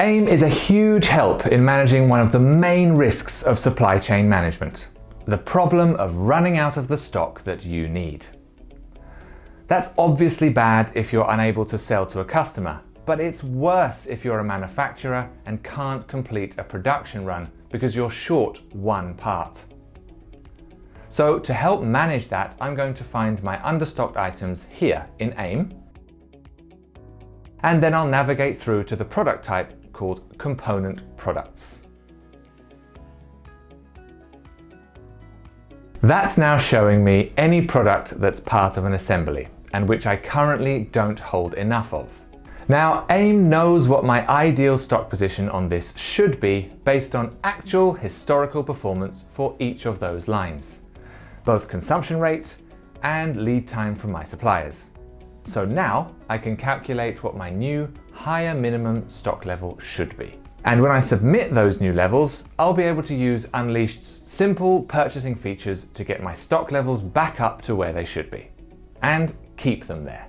AIM is a huge help in managing one of the main risks of supply chain management, the problem of running out of the stock that you need. That's obviously bad if you're unable to sell to a customer, but it's worse if you're a manufacturer and can't complete a production run because you're short one part. So to help manage that, I'm going to find my understocked items here in AIM, and then I'll navigate through to the product type called component products. That's now showing me any product that's part of an assembly and which I currently don't hold enough of. Now, AIM knows what my ideal stock position on this should be based on actual historical performance for each of those lines, both consumption rate and lead time from my suppliers. So now I can calculate what my new higher minimum stock level should be. And when I submit those new levels, I'll be able to use Unleashed's simple purchasing features to get my stock levels back up to where they should be, and keep them there.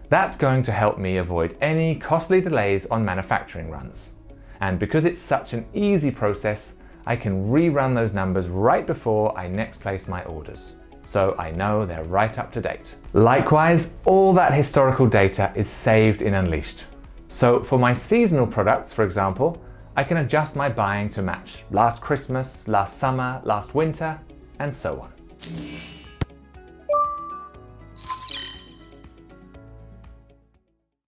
That's going to help me avoid any costly delays on manufacturing runs. And because it's such an easy process, I can rerun those numbers right before I next place my orders, so I know they're right up to date. Likewise, all that historical data is saved in Unleashed. So for my seasonal products, for example, I can adjust my buying to match last Christmas, last summer, last winter, and so on.